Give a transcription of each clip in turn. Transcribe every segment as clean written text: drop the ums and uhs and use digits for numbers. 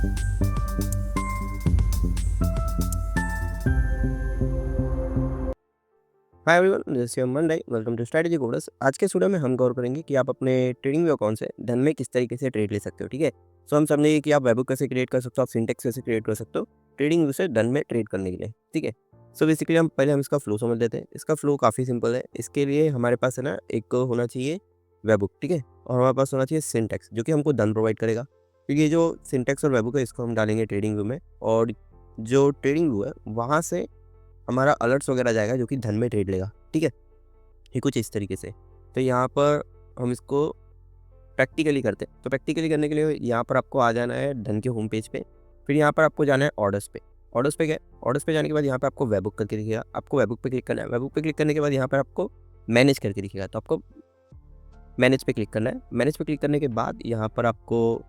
Hi everyone, this is Monday. Welcome to strategy course. आज के video में हम कवर करेंगे कि आप अपने ट्रेडिंग व्यू अकाउंट से धन में किस तरीके से ट्रेड ले सकते हो। ठीक है, सो हम समझेंगे कि आप वेबुक कैसे क्रिएट कर सकते हो, आप सिंटेक्स कैसे क्रिएट कर सकते हो ट्रेडिंग व्यू से धन में ट्रेड करने के लिए। ठीक है, सो बेसिकली हम इसका फ्लो समझ लेते हैं। इसका फ्लो काफ़ी सिंपल है। इसके लिए हमारे पास है ना, एक होना चाहिए वेबुक। ठीक है, और हमारे पास होना चाहिए सिंटेक्स जो कि हमको धन प्रोवाइड करेगा। फिर ये जो सिंटेक्स और वेबुक है इसको हम डालेंगे ट्रेडिंग व्यू में, और जो ट्रेडिंग व्यू है वहाँ से हमारा अलर्ट्स वगैरह जाएगा जो कि धन में ट्रेड लेगा। ठीक है, ये कुछ इस तरीके से। तो यहाँ पर हम इसको प्रैक्टिकली करते हैं। तो प्रैक्टिकली करने के लिए यहाँ पर आपको आ जाना है धन के होम पेज पे। फिर यहाँ पर आपको जाना है ऑर्डर्स पे। ऑर्डर्स पे गए, ऑर्डर्स पे जाने के बाद यहाँ पे आपको वेबुक करके दिखेगा। आपको वेबुक पे क्लिक करना है। वेबुक पे क्लिक करने के बाद यहाँ पर आपको मैनेज करके दिखेगा, तो आपको मैनेज पे क्लिक करना है। मैनेज पे क्लिक करने के बाद यहाँ पर आपको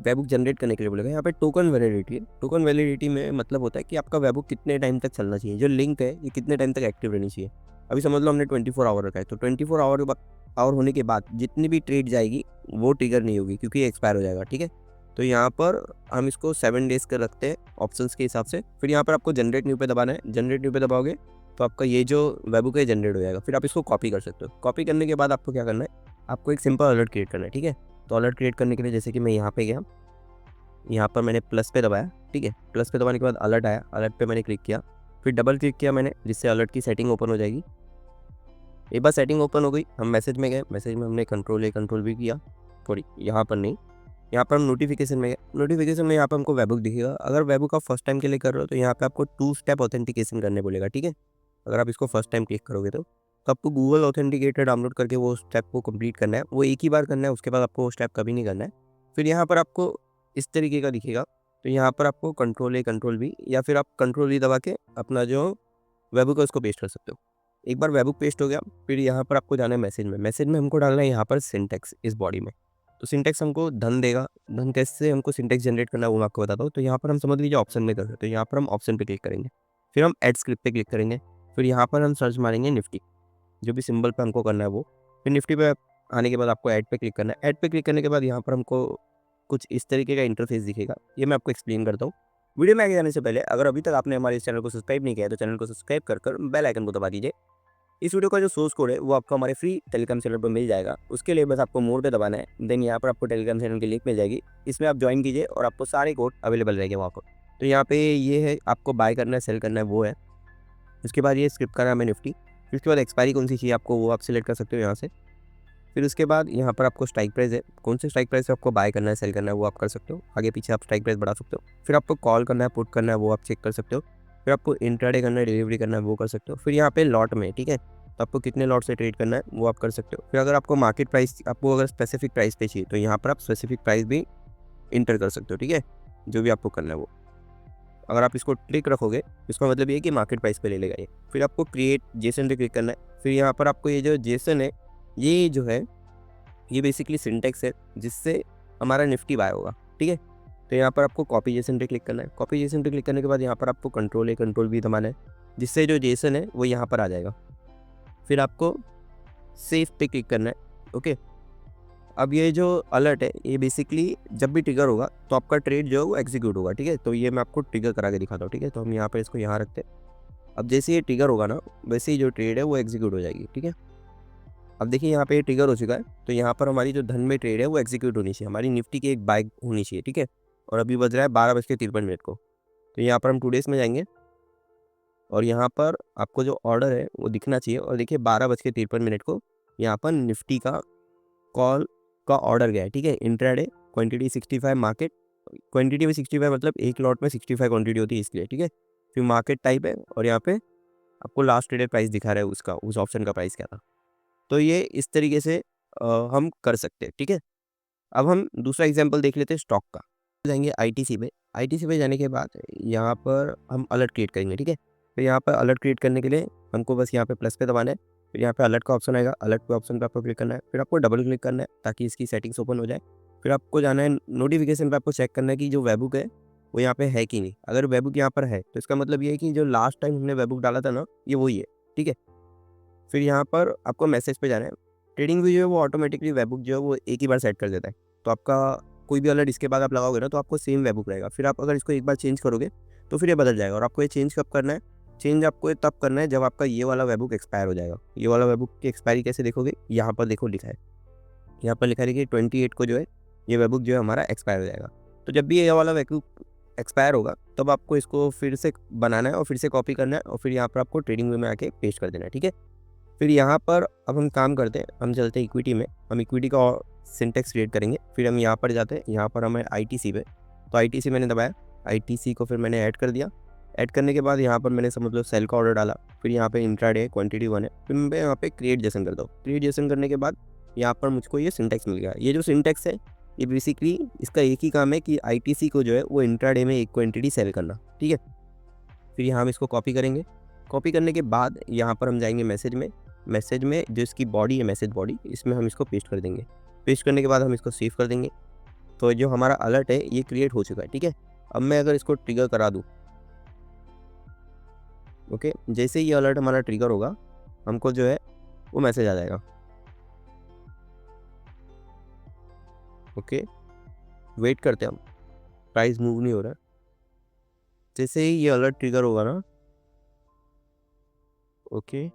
वेबुक जनरेट करने के लिए बोलेगा। यहाँ पे टोकन वैलिडिटी है। टोकन वैलिडिटी में मतलब होता है कि आपका वेबुक कितने टाइम तक चलना चाहिए, जो लिंक है ये कितने टाइम तक एक्टिव रहनी चाहिए। अभी समझ लो हमने 24 आवर रखा है, तो 24 आवर होने के बाद जितनी भी ट्रेड जाएगी वो ट्रिगर नहीं होगी क्योंकि एक्सपायर हो जाएगा। ठीक है, तो यहाँ पर हम इसको 7 डेज का रखते हैं ऑप्शंस के हिसाब से। फिर यहाँ पर आपको जनरेट न्यू पे दबाना है। जनरेट न्यू पे दबाओगे तो आपका ये जो वेबुक है जनरेट हो जाएगा। फिर आप इसको कॉपी कर सकते हो। कॉपी करने के बाद आपको क्या करना है, आपको एक सिंपल अलर्ट क्रिएट करना है। ठीक है, तो अलर्ट क्रिएट करने के लिए जैसे कि मैं यहाँ पे गया, यहाँ पर मैंने प्लस पे दबाया। ठीक है, प्लस पे दबाने के बाद अलर्ट आया, अलर्ट पे मैंने क्लिक किया। फिर डबल क्लिक किया मैंने, जिससे अलर्ट की सेटिंग ओपन हो जाएगी। एक बार सेटिंग ओपन हो गई, हम मैसेज में गए। मैसेज में हमने कंट्रोल भी किया, सॉरी यहाँ पर नहीं, यहाँ पर हम नोटिफिकेशन में गए। नोटिफिकेशन में यहाँ पर हमको वेबुक दिखेगा। अगर वेबुक आप फर्स्ट टाइम के लिए कर रहे हो तो यहाँ पे आपको 2 स्टेप ऑथेंटिकेशन करने बोलेगा। ठीक है, अगर आप इसको फर्स्ट टाइम क्लिक करोगे तो आपको गूगल ऑथेंटिकेटर डाउनलोड करके वो स्टेप को कंप्लीट करना है। वो एक ही बार करना है, उसके बाद आपको वो स्टेप कभी नहीं करना है। फिर यहाँ पर आपको इस तरीके का दिखेगा, तो यहाँ पर आपको कंट्रोल A कंट्रोल V या फिर आप कंट्रोल V दबा के अपना जो वेबुक है उसको पेस्ट कर सकते हो। एक बार वेबुक पेस्ट हो गया, फिर यहाँ पर आपको जाना है मैसेज में। मैसेज में हमको डालना है यहाँ पर सिंटेक्स इस बॉडी में। तो सिंटेक्स हमको धन देगा। धन कैसे हमको सिंटेक्स जनरेट करना है वो मैं आपको बताता हूँ। तो यहाँ पर हम समझ लीजिए ऑप्शन में कर सकते हैं। यहाँ पर हम ऑप्शन पे क्लिक करेंगे, फिर हम एड स्क्रिप्ट पे क्लिक करेंगे। फिर यहाँ पर हम सर्च मारेंगे निफ्टी, जो भी सिंबल पे हमको करना है वो। फिर निफ्टी पे आने के बाद आपको ऐड पे क्लिक करना है। ऐड पे क्लिक करने के बाद यहाँ पर हमको कुछ इस तरीके का इंटरफेस दिखेगा। ये मैं आपको एक्सप्लेन करता हूँ। वीडियो में आगे जाने से पहले अगर अभी तक आपने हमारे इस चैनल को सब्सक्राइब नहीं किया है तो चैनल को सब्सक्राइब कर बेल आइकन को दबा दीजिए। इस वीडियो का जो सोर्स कोड है वो आपको हमारे फ्री टेलीग्राम चैनल पर मिल जाएगा। उसके लिए बस आपको मोर पे दबाना है, देन यहाँ पर आपको टेलीग्राम चैनल की लिंक मिल जाएगी। इसमें आप ज्वाइन कीजिए और आपको सारे कोड अवेलेबल रहेंगे वहाँ पर। तो यहाँ पे ये है, आपको बाय करना है सेल करना है वो है। उसके बाद ये स्क्रिप्ट का नाम है निफ्टी। फिर उसके बाद एक्सपायरी कौन सी चाहिए आपको वो आप सिलेक्ट कर सकते हो यहाँ से। फिर उसके बाद यहाँ पर आपको स्ट्राइक प्राइस है, कौन से स्ट्राइक प्राइस से आपको बाय करना है सेल करना है वो आप कर सकते हो। आगे पीछे आप स्ट्राइक प्राइस बढ़ा सकते हो। फिर आपको कॉल करना है पुट करना है वो आप चेक कर सकते हो। फिर आपको इंट्राडे करना है डिलीवरी करना है वो कर सकते हो। फिर यहाँ पे लॉट में, ठीक है, तो आपको कितने लॉट से ट्रेड करना है वो आप कर सकते हो। फिर अगर आपको मार्केट प्राइस, आपको अगर स्पेसिफिक प्राइस पे चाहिए तो यहाँ पर आप स्पेसिफिक प्राइस भी इंटर कर सकते हो। ठीक है, जो भी आपको करना है वो। अगर आप इसको क्लिक रखोगे इसका मतलब ये है कि मार्केट प्राइस पे ले लेगा ये। फिर आपको क्रिएट जेसन पे क्लिक करना है। फिर यहाँ पर आपको ये जो जेसन है, ये जो है ये बेसिकली सिंटेक्स है जिससे हमारा निफ्टी बाय होगा। ठीक है, तो यहाँ पर आपको कॉपी जेसन पे क्लिक करना है। कॉपी जेसन पे क्लिक करने के बाद यहाँ पर आपको कंट्रोल A कंट्रोल V दबाना है, जिससे जो जेसन है वो यहाँ पर आ जाएगा। फिर आपको सेव पे क्लिक करना है। ओके, अब ये जो अलर्ट है ये बेसिकली जब भी ट्रिगर होगा तो आपका ट्रेड जो है वो एग्जीक्यूट होगा। ठीक है, तो ये मैं आपको ट्रिगर करा के दिखाता हूँ। ठीक है, तो हम यहाँ पर इसको यहाँ रखते हैं। अब जैसे ये ट्रिगर होगा ना, वैसे ही जो ट्रेड है वो एग्जीक्यूट हो जाएगी। ठीक है, अब देखिए यहाँ पे ट्रिगर हो चुका है, तो यहाँ पर हमारी जो धन में ट्रेड है वो एग्जीक्यूट होनी चाहिए। हमारी निफ्टी की एक बाय होनी चाहिए। ठीक है, और अभी बज रहा है 12:53 को। तो यहाँ पर हम टूडेज में जाएंगे और यहाँ पर आपको जो ऑर्डर है वो दिखना चाहिए। और देखिए 12:53 को यहाँ पर निफ्टी का कॉल का ऑर्डर गया है। ठीक है, इंट्राडे क्वांटिटी 65, मार्केट क्वांटिटी में 65 मतलब एक लॉट में 65 क्वांटिटी होती है इसलिए। ठीक है, फिर मार्केट टाइप है और यहाँ पे आपको लास्ट ट्रेडेड प्राइस दिखा रहा है उसका, उस ऑप्शन का प्राइस क्या था। तो ये इस तरीके से हम कर सकते हैं। ठीक है, अब हम दूसरा एग्जांपल देख लेते हैं स्टॉक का। जाएंगे आईटीसी पे। आईटीसी पे जाने के बाद यहाँ पर हम अलर्ट क्रिएट करेंगे। ठीक है, तो यहाँ पर अलर्ट क्रिएट करने के लिए हमको बस यहाँ पे प्लस पे दबाना है। फिर यहाँ पे अलर्ट का ऑप्शन आएगा, अलर्ट पे ऑप्शन पे आपको क्लिक करना है। फिर आपको डबल क्लिक करना है ताकि इसकी सेटिंग्स ओपन हो जाए। फिर आपको जाना है नोटिफिकेशन पे, आपको चेक करना है कि जो वेबुक है वो यहाँ पे है कि नहीं। अगर वेबुक यहाँ पर है तो इसका मतलब ये है कि जो लास्ट टाइम हमने वेबुक डाला था ना, ये वही है। ठीक है, फिर यहाँ पर आपको मैसेज पे जाना है। ट्रेडिंग व्यू जो है वो ऑटोमेटिकली वेबुक जो है वो एक ही बार सेट कर देता है। तो आपका कोई भी अलर्ट इसके बाद आप लगाओगे ना तो आपको सेम वेबुक रहेगा। फिर आप अगर इसको एक बार चेंज करोगे तो फिर ये बदल जाएगा। और आपको ये चेंज कब करना है? चेंज आपको ये तब करना है जब आपका ये वाला वेबुक एक्सपायर हो जाएगा। ये वाला वेबुक की एक्सपायरी कैसे देखोगे? यहाँ पर देखो लिखा है, यहाँ पर लिखा है कि 28 को जो है ये वेबुक जो है हमारा एक्सपायर हो जाएगा। तो जब भी ये वाला वेबुक एक्सपायर होगा तब आपको इसको फिर से बनाना है और फिर से कॉपी करना है और फिर यहाँ पर आपको ट्रेडिंग व्यू में आके पेस्ट कर देना है, ठीक है। फिर यहाँ पर अब हम काम करते हैं, हम चलते हैं इक्विटी में। हम इक्विटी का सिंटेक्स क्रिएट करेंगे। फिर हम यहाँ पर जाते हैं, यहाँ पर हमें ITC पे, तो ITC मैंने दबाया, ITC को फिर मैंने ऐड कर दिया। ऐड करने के बाद यहाँ पर मैंने समझ लो सेल का ऑर्डर डाला। फिर यहाँ पे इंट्राडे क्वांटिटी 1 है। फिर मैं यहाँ पे क्रिएट जेसन करता हूँ। क्रिएट जेसन करने के बाद यहाँ पर मुझको ये सिंटेक्स मिल गया। ये जो सिंटेक्स है ये बेसिकली इसका एक ही काम है कि ITC को जो है वो इंट्राडे में एक क्वांटिटी सेल करना, ठीक है। फिर यहाँ हम इसको कॉपी करेंगे। कॉपी करने के बाद यहाँ पर हम जाएंगे मैसेज में। मैसेज में जो इसकी बॉडी है, मैसेज बॉडी, इसमें हम इसको पेस्ट कर देंगे। पेस्ट करने के बाद हम इसको सेव कर देंगे। तो जो हमारा अलर्ट है ये क्रिएट हो चुका है, ठीक है। अब मैं अगर इसको ट्रिगर करा दूँ, ओके, जैसे ही ये अलर्ट हमारा ट्रिगर होगा हमको जो है वो मैसेज आ जाएगा, ओके। वेट करते हैं हम, प्राइस मूव नहीं हो रहा। जैसे ही ये अलर्ट ट्रिगर होगा ना, ओके,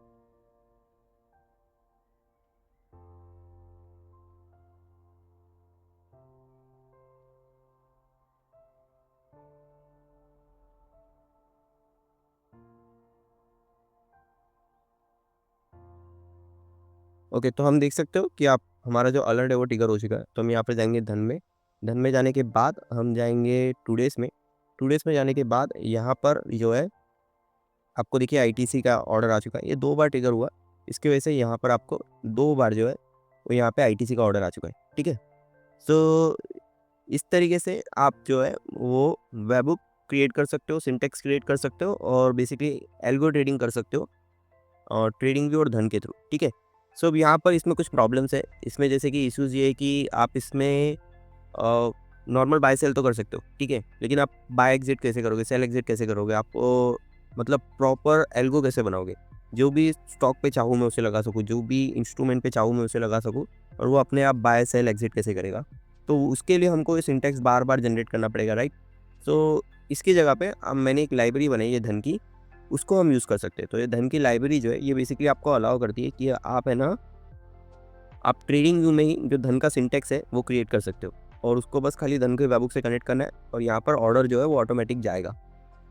ओके, तो हम देख सकते हो कि आप हमारा जो अलर्ट है वो ट्रिगर हो चुका है। तो हम यहाँ पर जाएंगे धन में। धन में जाने के बाद हम जाएंगे टूडेज में। टूडेज में जाने के बाद यहाँ पर जो है आपको देखिए ITC का ऑर्डर आ चुका है। ये 2 बार ट्रिगर हुआ, इसकी वजह से यहाँ पर आपको 2 बार जो है वो यहाँ पे ITC का ऑर्डर आ चुका है, ठीक है। सो इस तरीके से आप जो है वो वेबुक क्रिएट कर सकते हो, सिंटेक्स क्रिएट कर सकते हो और बेसिकली एल्गो ट्रेडिंग कर सकते हो, और ट्रेडिंग भी और धन के थ्रू, ठीक है। सो अब यहाँ पर इसमें कुछ प्रॉब्लम्स है। इसमें जैसे कि इश्यूज़ ये है कि आप इसमें नॉर्मल बाय सेल तो कर सकते हो, ठीक है, लेकिन आप बाय एग्जिट कैसे करोगे, सेल एग्जिट कैसे करोगे, आपको मतलब प्रॉपर एल्गो कैसे बनाओगे? जो भी स्टॉक पे चाहूँ मैं उसे लगा सकूँ, जो भी इंस्ट्रूमेंट पे चाहूँ मैं उसे लगा सकूँ, और वो अपने आप बाय सेल एग्जिट कैसे करेगा? तो उसके लिए हमको ये सिंटेक्स बार बार जनरेट करना पड़ेगा, राइट। सो इसकी जगह पे अब मैंने एक लाइब्रेरी बनाई है धन की, उसको हम यूज़ कर सकते हैं। तो ये धन की लाइब्रेरी जो है ये बेसिकली आपको अलाउ करती है कि आप है ना, आप ट्रेडिंग व्यू में ही जो धन का सिंटेक्स है वो क्रिएट कर सकते हो, और उसको बस खाली धन के वेबुक से कनेक्ट करना है और यहाँ पर ऑर्डर जो है वो ऑटोमेटिक जाएगा।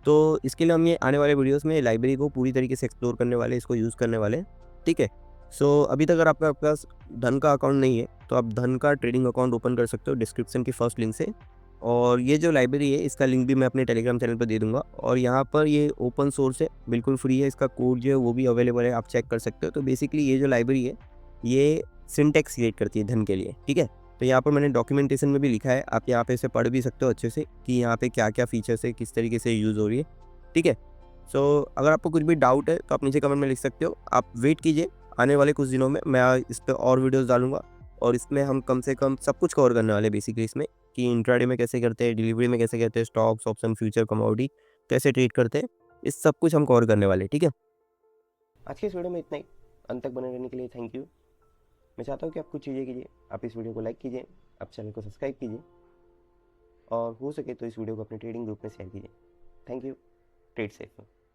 तो इसके लिए हम ये आने वाले वीडियोस में लाइब्रेरी को पूरी तरीके से एक्सप्लोर करने वाले, इसको यूज़ करने वाले हैं, ठीक है। सो अभी तक अगर आपके पास धन का अकाउंट नहीं है तो आप धन का ट्रेडिंग अकाउंट ओपन कर सकते हो डिस्क्रिप्शन की फर्स्ट लिंक से। और ये जो लाइब्रेरी है इसका लिंक भी मैं अपने टेलीग्राम चैनल पर दे दूंगा। और यहाँ पर ये ओपन सोर्स है, बिल्कुल फ्री है, इसका कोड जो है वो भी अवेलेबल है, आप चेक कर सकते हो। तो बेसिकली ये जो लाइब्रेरी है ये सिंटेक्स क्रिएट करती है धन के लिए, ठीक है। तो यहाँ पर मैंने डॉक्यूमेंटेशन में भी लिखा है, आप यहाँ पे इसे पढ़ भी सकते हो अच्छे से कि यहाँ पे क्या क्या फीचर्स है, किस तरीके से यूज़ हो रही है, ठीक है। सो अगर आपको कुछ भी डाउट है तो आप नीचे कमेंट में लिख सकते हो। आप वेट कीजिए, आने वाले कुछ दिनों में मैं इस पर और वीडियोज़ डालूंगा, और इसमें हम कम से कम सब कुछ कवर करने वाले बेसिकली इसमें, कि इंट्राडे में कैसे करते हैं, डिलीवरी में कैसे करते हैं, स्टॉक्स, ऑप्शन, फ्यूचर, कमोडिटी कैसे ट्रेड करते हैं, इस सब कुछ हम कवर करने वाले, ठीक है। आज के इस वीडियो में इतना ही। अंत तक बने रहने के लिए थैंक यू। मैं चाहता हूँ कि आप कुछ चीज़ें कीजिए, आप इस वीडियो को लाइक कीजिए, आप चैनल को सब्सक्राइब कीजिए, और हो सके तो इस वीडियो को अपने ट्रेडिंग ग्रुप में शेयर कीजिए। Thank you. Trade safe.